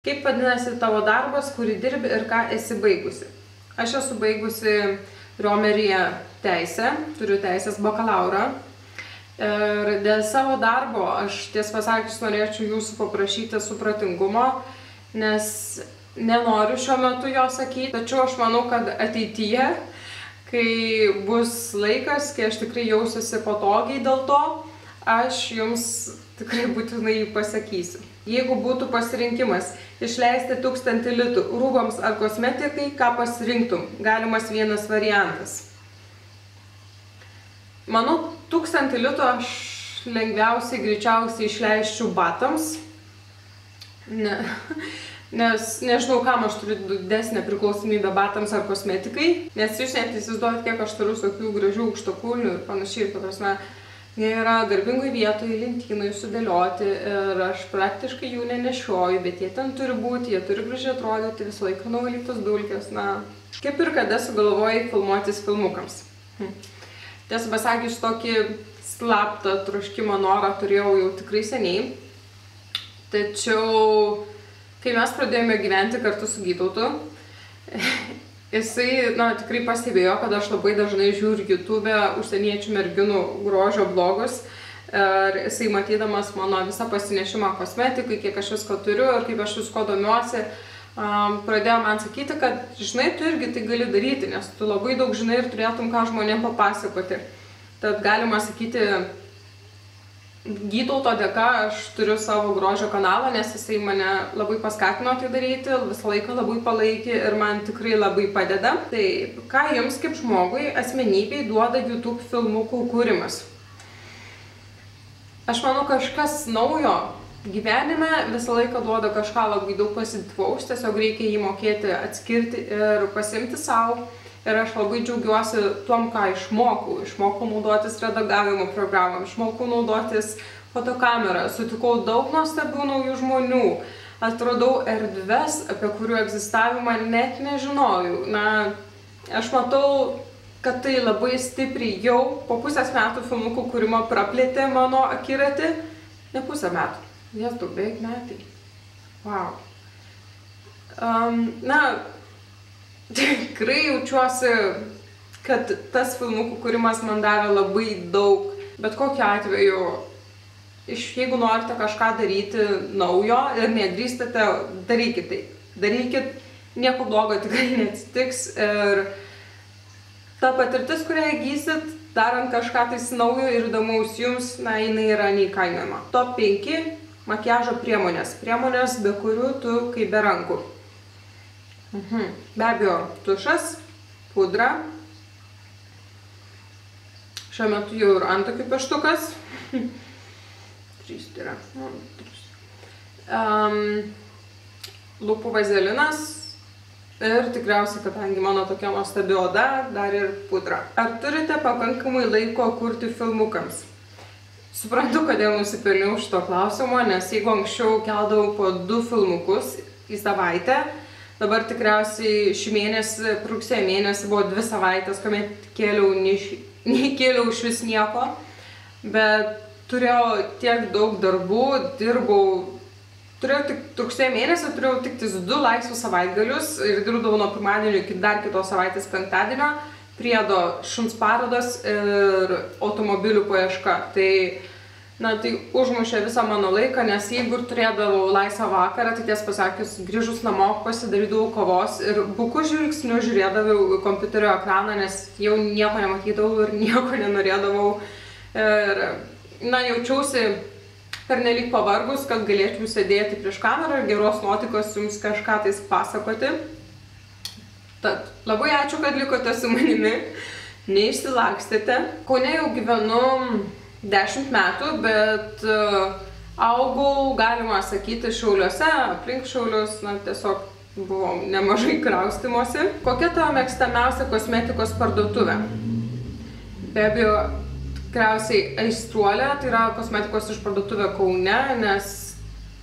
Kaip vadinasi tavo darbas, kurį dirbi ir ką esi baigusi? Aš esu baigusi Riomeryje teisę, turiu teisės bakalaurą. Ir dėl savo darbo aš ties pasakius norėčiau jūsų paprašyti supratingumo, nes nenoriu šiuo metu jo sakyti, tačiau aš manau, kad ateityje, kai bus laikas, kai aš tikrai jausiuosi patogiai dėl to, aš jums tikrai būtinai jį pasakysiu. Jeigu būtų pasirinkimas išleisti 1000 litų rūbams ar kosmetikai, ką pasirinktum? Galimas vienas variantas. Manau, 1000 litų aš lengviausiai, greičiausiai išleisčiau batams. Nes nežinau, kam aš turiu didesnę priklausomybę batams ar kosmetikai. Nes jūs net įsivaizduojat, kiek aš turiu tokių gražių aukštakulnių ir panašiai. Jie yra garbingoj vietoje, lentynai sudėlioti ir aš praktiškai jų nenešioju, bet jie ten turi būti, jie turi gražiai atrodyti, visą laiką nuvalytos dulkės. Kaip ir kada sugalvojai filmuotis filmukams. Tiesą pasakius, tokį slaptą troškimo norą turėjau jau tikrai seniai. Tačiau, kai mes pradėjome gyventi kartu su Gytautu, jisai tikrai pastebėjo, kad aš labai dažnai žiūriu YouTube užsieniečių merginų grožio blogus. Ir jisai matydamas mano visą pasinešimą kosmetikai, kiek aš visko turiu ir kaip aš visko domiuosi, pradėjo man sakyti, kad, žinai, tu irgi tai gali daryti, nes tu labai daug žinai ir turėtum ką žmonėm papasakoti. Tad galima sakyti, Gytauto dėka aš turiu savo grožio kanalą, nes jisai mane labai paskatino tai daryti, visą laiką labai palaikė ir man tikrai labai padeda. Tai ką jums kaip žmogui, asmenybei duoda YouTube filmukų kūrimas? Aš manau, kažkas naujo gyvenime visą laiką duoda kažką labai daug pozityvaus, tiesiog reikia jį mokėti atskirti ir pasimti savo. Ir aš labai džiaugiuosi tuom, ką išmokau. Išmokau naudotis redagavimo programom, išmokau naudotis fotokamerą, sutikau daug nuostabių naujų žmonių, atradau erdves, apie kurių egzistavimą net nežinojau. Aš matau, kad tai labai stipriai jau po pusės metų filmukų kūrimo praplėtė mano akiratį. Ne pusę metų. Jėzau, beveik metai. Wow. Tikrai jaučiuosi, kad tas filmukų kūrimas man davė labai daug. Bet kokiu atveju, jeigu norite kažką daryti naujo ir nedrįstate, darykit tai. Darykit, nieko blogo tikrai neatsitiks. Ir ta patirtis, kurią įgysit, darant kažką tais naujo ir įdomaus jums, jinai yra neįkainojama. Top 5 makiažo priemonės. Priemonės, be kurių tu kaip be rankų. Be abejo, tušas, pudra. Šiuo metu jau ir antakių pieštukas. 3 tai yra. Lūpų vazelinas. Ir tikriausiai, kadangi mano tokia nuostabi oda, dar ir pudra. Ar turite pakankamai laiko kurti filmukams? Suprantu, kodėl nusipelniau šito klausimo, nes jeigu anksčiau keldavau po 2 filmukus į savaitę, dabar tikriausiai šį mėnesį, rugsėjo mėnesį buvo 2 savaitės, kuomet nekėliau iš vis nieko, bet turėjau tiek daug darbų, rugsėjo mėnesį turėjau tik 2 laisvus savaitgalius ir dirbdavau nuo pirmadienio iki dar kitos savaitės penktadienio, priedo šuns parodos ir automobilių paieška. Tai užmušė visą mano laiką, nes jeigu ir turėdavau laisvą vakarą, tai ties pasakius, grįžus namo pasidarydavau kavos ir buku žvilgsniu žiūrėdavau kompiuterio ekraną, nes jau nieko nematydavau ir nieko nenorėdavau. Ir, jaučiausi pernelyg pavargus, kad galėčiau sėdėti prieš kamerą ir geros nuotaikos jums kažką tais pasakoti. Tad labai ačiū, kad likote su manimi, neišsilakstėte. Kaune jau gyvenu 10 metų, bet augau, galima sakyti, Šiauliuose, aplink Šiaulius, tiesiog buvo nemažai kraustymosi. Kokia tavo mėgstamiausia kosmetikos parduotuvė? Be abejo, tikriausiai Aistruolė, tai yra kosmetikos išparduotuvė Kaune, nes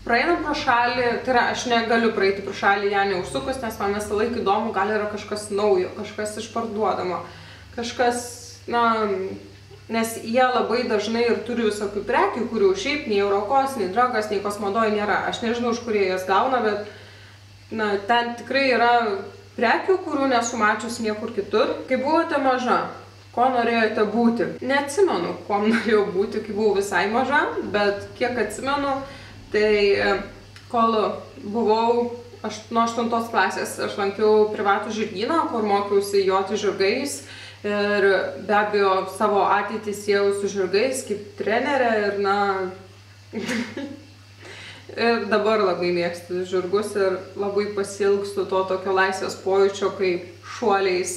praeinam pro šalį, tai yra, aš negaliu praeiti pro šalį ją neužsukus, nes man visą laiką įdomu, gal yra kažkas naujo, kažkas išparduodamo, kažkas, nes jie labai dažnai ir turi visokių prekių, kurių šiaip nei Eurokos, nei Dragas, nei Kosmodoj nėra. Aš nežinau, iš kur jie jas gauna, bet na, ten tikrai yra prekių, kurių nesu mačius niekur kitur. Kai buvote maža, ko norėjote būti? Neatsimenu, kuom norėjau būti, kai buvau visai maža, bet kiek atsimenu, tai kol buvau nuo 8 klasės, aš lankiau privatų žirgyną, kur mokiausi joti žirgais ir be abejo savo ateitį siejau su žirgais kaip trenerė ir na... Ir dabar labai mėgstu žirgus ir labai pasiilgstu to tokio laisvės pojūčio, kai šuoliais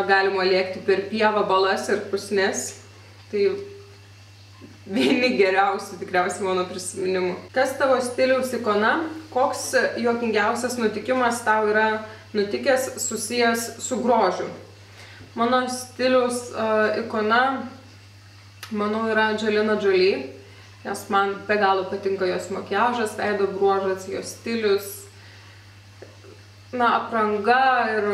galima lėkti per pievą, balas ir pusnis. Tai vieni geriausių tikriausiai mano prisiminimų. Kas tavo stiliaus ikona? Koks juokingiausias nutikimas tau yra nutikęs susijęs su grožiu? Mano stiliaus ikona, manau, yra Angelina Jolie. Nes man be galo patinka jos makiažas, veido bruožas, jos stilius, na, apranga ir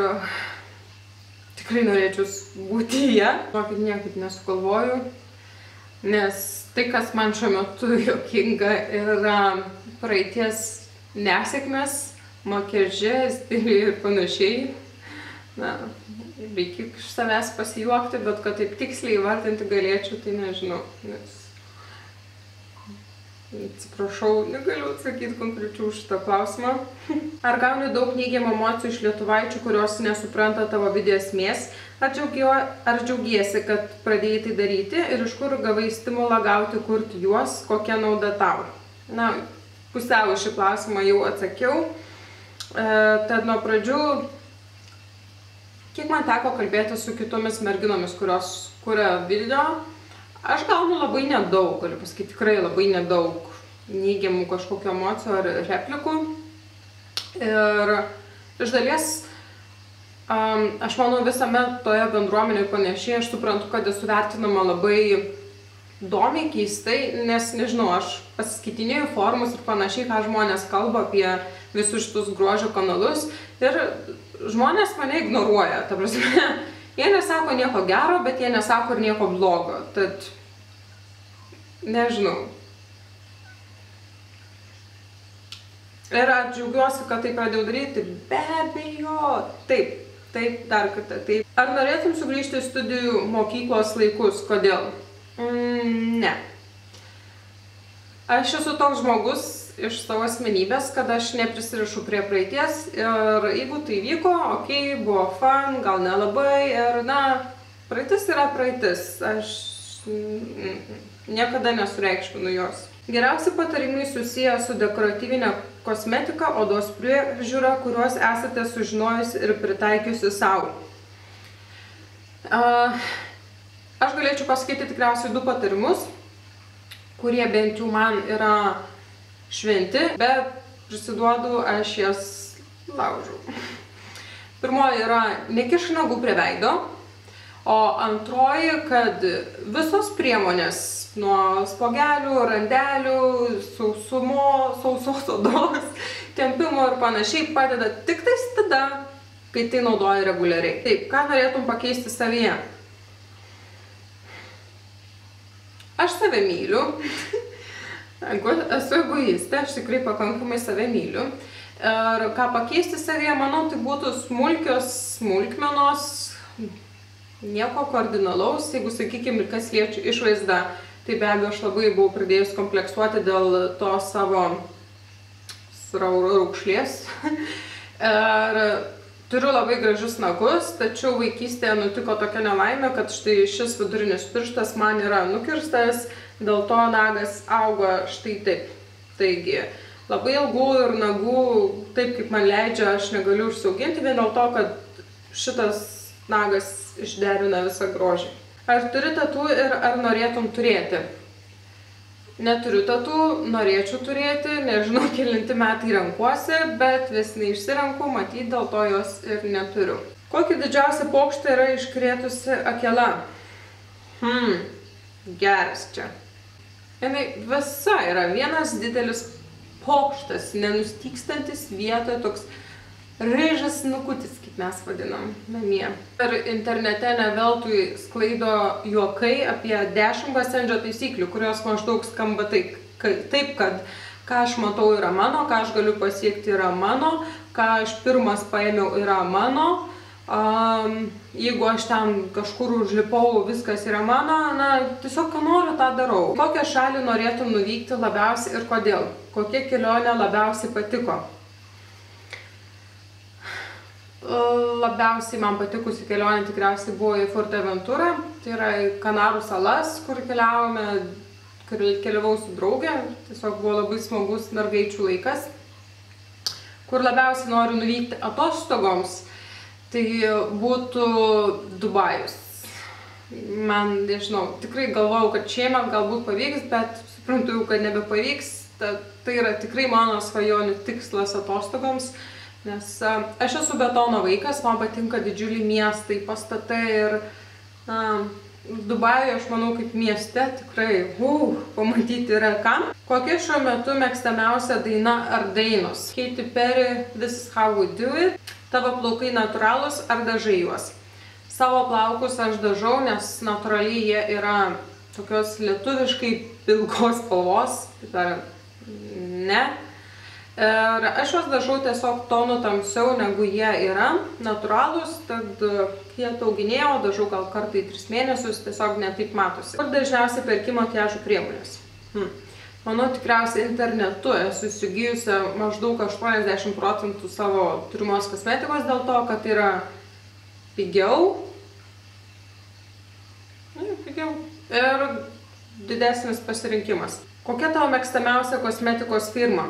tikrai norėčiau būti ją. Tokį niekaip nesugalvoju, nes tai, kas man šiuo metu juokinga, yra praeities nesėkmės, makiaže, stiliai ir panašiai. Na, reikia iš savęs pasijuokti, bet kad taip tiksliai įvardinti galėčiau, tai nežinau. Nes... Atsiprašau, negaliu atsakyti konkrečiau šitą klausimą. Ar gauni daug neigiamų emocijų iš lietuvaičių, kurios nesupranta tavo video esmės? Ar džiaugiesi, kad pradėjai tai daryti ir iš kur gavai stimulą gauti kurti juos, kokia nauda tau? Na, pusiau šį klausimą jau atsakiau. Tad nuo pradžių, kiek man teko kalbėti su kitomis merginomis, kurios kuria video, aš gaunu labai nedaug, galiu pasakyti, tikrai labai nedaug neigiamų kažkokių emocijų ar replikų. Ir iš dalies, aš manau, visame toje bendruomenėje panašiai, aš suprantu, kad esu vertinama labai įdomiai, keistai, nes, nežinau, aš pasiskaitinėjau forumus ir panašiai, ką žmonės kalba apie visus šitus grožio kanalus ir žmonės mane ignoruoja, ta prasme. Jie nesako nieko gero, bet jie nesako ir nieko blogo, tad nežinau. Ir aš džiaugiuosi, kad tai pradėjau daryti, be abejo, taip, dar kartą, taip. Ar norėtum sugrįžti į studijų mokyklos laikus, kodėl? Ne. Aš esu toks žmogus iš savo asmenybės, kad aš neprisirišu prie praeities ir jeigu tai vyko, okei, buvo fun, gal nelabai ir na, praeitis yra praeitis, aš niekada nesureikšminu jos. Geriausi patarimai susiję su dekoratyvinė kosmetika, odos priežiūra, kuriuos esate sužinojusi ir pritaikiusi savo. Aš galėčiau pasakyti tikriausiai 2 patarimus, kurie bent jau man yra šventi, bet prisiduodu, aš jas laužau. Pirmoji yra nekišk nagų prie veido, o antroji, kad visos priemonės nuo spogelių, randelių, sausos odos, tempimo ir panašiai padeda tik tais tada, kai tai naudoji reguliariai. Taip, ką norėtum pakeisti savyje? Aš save myliu. Esu egoistė, aš tikrai pakankamai save myliu. Ir ką pakeisti savyje, manau, tai būtų smulkios smulkmenos, nieko kardinalaus. Jeigu, sakykime, kas liečia išvaizdą, tai be abejo aš labai buvau pradėjus kompleksuoti dėl to savo raukšlės. Ir turiu labai gražius nagus, tačiau vaikystėje nutiko tokia nelaimė, kad štai šis vidurinis pirštas man yra nukirstas. Dėl to nagas auga štai taip. Taigi, labai ilgų ir nagų, taip kaip man leidžia, aš negaliu užsiauginti, vien dėl to, kad šitas nagas išderina visą grožį. Ar turi tatų ir ar norėtum turėti? Neturiu tatų, norėčiau turėti, nežinau, kelinti metai renkuosi, bet vis neišsirenku, matyt, dėl to jos ir neturiu. Kokį didžiausią pokštą yra iškrėtusi Akela? Geras čia. Jinai visa yra vienas didelis pokštas, nenustykstantis vietoje, toks ryžas nukutis, kaip mes vadinam namie. Ir internete ne veltui sklaido juokai apie 10 Bassendžio taisyklių, kurios maždaug skamba taip, kad ką aš matau yra mano, ką aš galiu pasiekti yra mano, ką aš pirmas paėmiau, yra mano. Jeigu aš ten kažkur užlipau, viskas yra mano, tiesiog ką noriu, tą darau. Kokią šalį norėtum nuvykti labiausiai ir kodėl? Kokia kelionė labiausiai patiko? Labiausiai man patikusi kelionė tikriausiai buvo į Fuerteventurą, tai yra į Kanarų salas, kur keliavau su draugė, tiesiog buvo labai smagus mergaičių laikas. Kur labiausiai noriu nuvykti atostogoms, tai būtų Dubajus. Man, nežinau, tikrai galvojau, kad šiemet galbūt pavyks, bet suprantu, kad nebepavyks. Tai yra tikrai mano svajonių tikslas atostogoms, nes aš esu betono vaikas, man patinka didžiuliai miestai, pastatai ir Dubajuje, aš manau, kaip mieste tikrai pamatyti yra ką. Kokia šiuo metu mėgstamiausia daina ar dainos? Katy Perry, This is How We Do It. Tavo plaukai natūralūs ar dažai juos? Savo plaukus aš dažau, nes natūraliai jie yra tokios lietuviškai pilkos spalvos, ne. Ir aš juos dažau tiesiog tonų tamsiau, negu jie yra natūralūs, tad kai atauginėjau, dažau gal kartą į 3 mėnesius, tiesiog netaip matosi. Kur dažniausiai perki makiažo priemonės? Manau, tikriausiai internetu esu įsigijusi maždaug 80% savo turimos kosmetikos dėl to, kad yra pigiau ir didesnis pasirinkimas. Kokia tavo mėgstamiausia kosmetikos firma?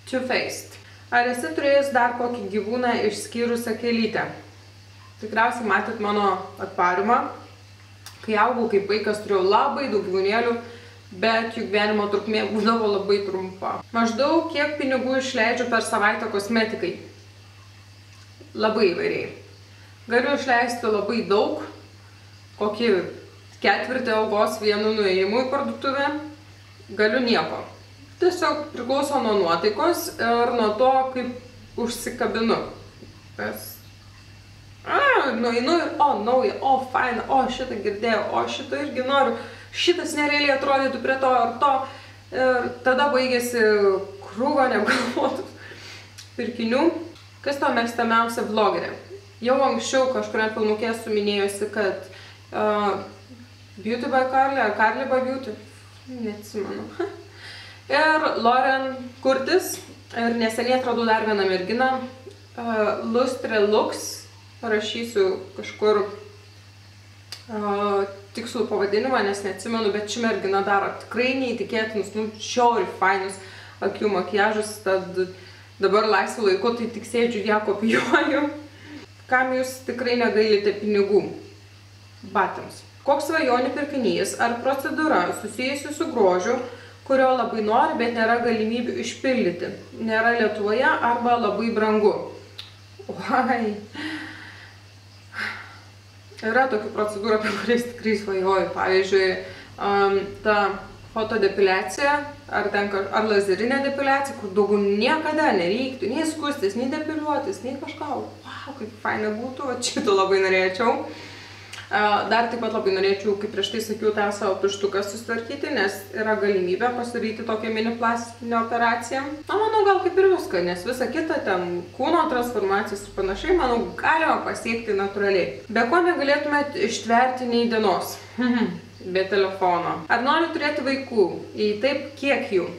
Too Faced. Ar esi turėjus dar kokį gyvūną išskyrus akelytę? Tikriausiai matėt mano akvariumą. Kai augau kaip vaikas, turėjau labai daug gyvūnėlių, bet jų gyvenimo trukmė būdavo labai trumpa. Maždaug kiek pinigų išleidžiu per savaitę kosmetikai? Labai įvairiai. Galiu išleisti labai daug, kokį 1/4 algos vienu nuėjimu į parduotuvę, galiu nieko. Tiesiog priklauso nuo nuotaikos ir nuo to, kaip užsikabinu. Nueinu ir, nauja, faina, šitą girdėjau, šitą irgi noriu, šitas nerealiai atrodytų prie to ar to. Ir tada baigėsi krūva neapgalvotų pirkinių. Kas tavo mėgstamiausia vlogerė? Jau anksčiau kažkuria filmukė esu minėjusi, kad Beauty by Carly ar Carly by Beauty, neatsimenu. Ir Lauren Curtis, ir neseniai atradau dar vieną merginą, Lustre Lux, parašysiu kažkur tikslų pavadinimą, nes neatsimenu, bet ši mergina daro tikrai neįtikėtinus, žiauriai fainus akių makiažus, tad dabar laisvu laiku tai tik sėdžiu ją kopijuoju. Kam jūs tikrai negailite pinigų? Batams. Koks svajonių pirkinys ar procedūra susijusi su grožiu, kurio labai nori, bet nėra galimybių išpildyti? Nėra Lietuvoje arba labai brangu? Yra tokių procedūrų, apie kuriais tikrai svajoju. Pavyzdžiui, ta fotodepiliacija ar lazerinė depiliacija, kur daugiau niekada nereiktų nei skustis, nei depiliuotis, nei kažką. Kaip faina būtų, šito labai norėčiau. Dar taip pat labai norėčiau, kaip prieš tai sakiau, tą savo pirštuką susitvarkyti, nes yra galimybė pasidaryti tokią mini plastinę operaciją. Manau, gal kaip ir viską, nes visa kita, ten kūno transformacijos ir panašiai, manau, galima pasiekti natūraliai. Be ko negalėtumėt ištverti nei dienos? Be telefono. Ar nori turėti vaikų? Jei taip, kiek jų?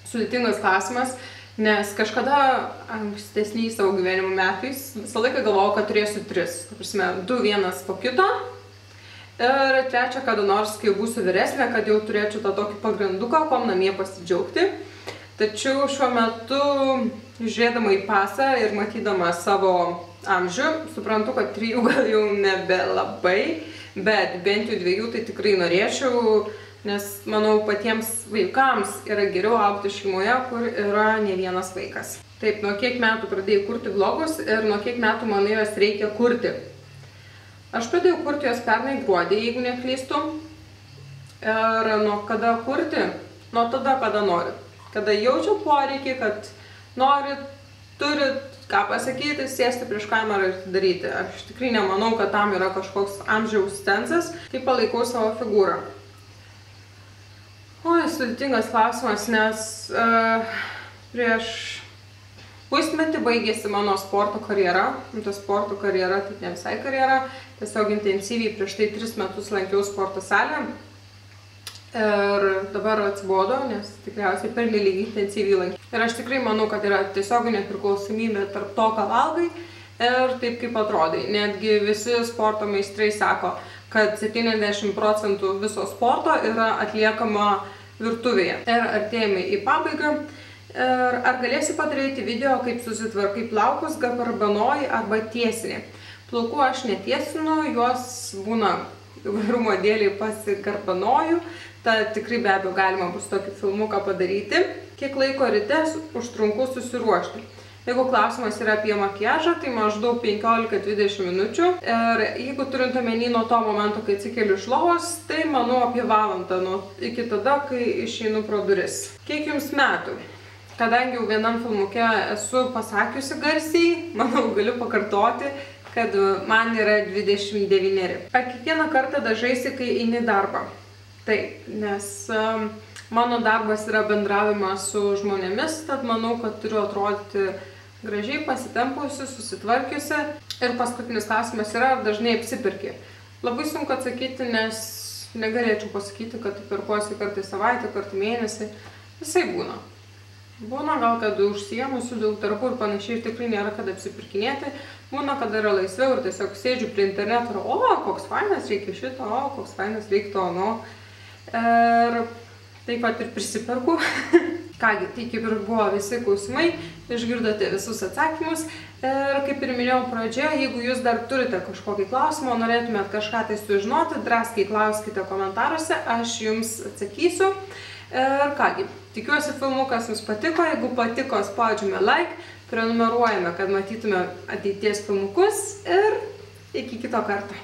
Sudėtingas klausimas. Nes kažkada ankstesniais savo gyvenimo metais visą laiką galvojau, kad turėsiu 3. Ta prasme, 2 vienas po kito. Ir 3 kada nors, kai būsiu vyresnė, kad jau turėčiau tą tokį pagrinduką, kuom namie pasidžiaugti. Tačiau šiuo metu, žiūrėdama į pasą ir matydama savo amžių, suprantu, kad 3 gal jau nebelabai, bet bent jau 2 tai tikrai norėčiau. Nes, manau, patiems vaikams yra geriau augti šeimoje, kur yra ne vienas vaikas. Taip, nuo kiek metų pradėjai kurti vlogus ir nuo kiek metų manai juos reikia kurti? Aš pradėjau kurti juos pernai gruodį, jeigu neklystu. Ir nuo kada kurti? Nuo tada, kada norit. Kada jaučiau poreikį, kad norit, turit ką pasakyti, sėsti prieš kamerą ir daryti. Aš tikrai nemanau, kad tam yra kažkoks amžiaus cenzas, kai palaikau savo figūrą. Sudėtingas klausimas, nes prieš pusmetį baigėsi mano sporto karjera. Ta sporto karjera, tai ne visai karjera. Tiesiog intensyviai prieš tai 3 metus lankiau sporto salę. Ir dabar atsibodo, nes tikriausiai per nelygiai intensyviai lankiau. Ir aš tikrai manau, kad yra tiesioginė priklausomybė tarp to, ką valgai ir taip, kaip atrodai. Netgi visi sporto meistrai sako, kad 70% viso sporto yra atliekama virtuvėje. Ir artėjame į pabaigą. Ir ar galėsi padaryti video, kaip susitvarkai plaukus, garbanoji arba tiesini? Plaukų aš netiesinu, juos būna įvairumo dėliai pasigarbanoju. Ta tikrai be abejo galima bus tokį filmuką padaryti. Kiek laiko ryte užtrunku susiruošti? Jeigu klausimas yra apie makiažą, tai maždaug 15-20 minučių. Ir jeigu turint omeny nuo to momento, kai atsikeliu iš lovos, tai manau apie valandą iki tada, kai išeinu pro duris. Kiek jums metų? Kadangi jau vienam filmuke esu pasakiusi garsiai, manau galiu pakartoti, kad man yra 29. Ar kiekvieną kartą dažaisi, kai eini darbą? Taip, nes mano darbas yra bendravimas su žmonėmis, tad manau, kad turiu atrodyti gražiai, pasitempusi, susitvarkiusi. Ir paskutinis klausimas yra, ar dažnai apsipirki? Labai sunku atsakyti, nes negalėčiau pasakyti, kad perkuosi kartą į savaitę, kartą į mėnesį. Visai būna. Būna gal, kad užsiėmusiu daug darbų ir panašiai ir tikrai nėra kad apsipirkinėti. Būna, kad yra laisviau ir tiesiog sėdžiu prie interneto ir o, koks fainas reikia šito, o, koks fainas reikia to, no. Ir taip pat ir prisiperku. Kągi, tai kaip ir buvo visi klausimai, išgirdote visus atsakymus. Ir kaip ir minėjau pradžioje, jeigu jūs dar turite kažkokį klausimą, norėtumėt kažką tai sužinoti, drąsiai klauskite komentaruose, aš jums atsakysiu. Ir kągi, tikiuosi filmukas jums patiko, jeigu patiko spaudžiame like, prenumeruojame, kad matytume ateities filmukus ir iki kito karto.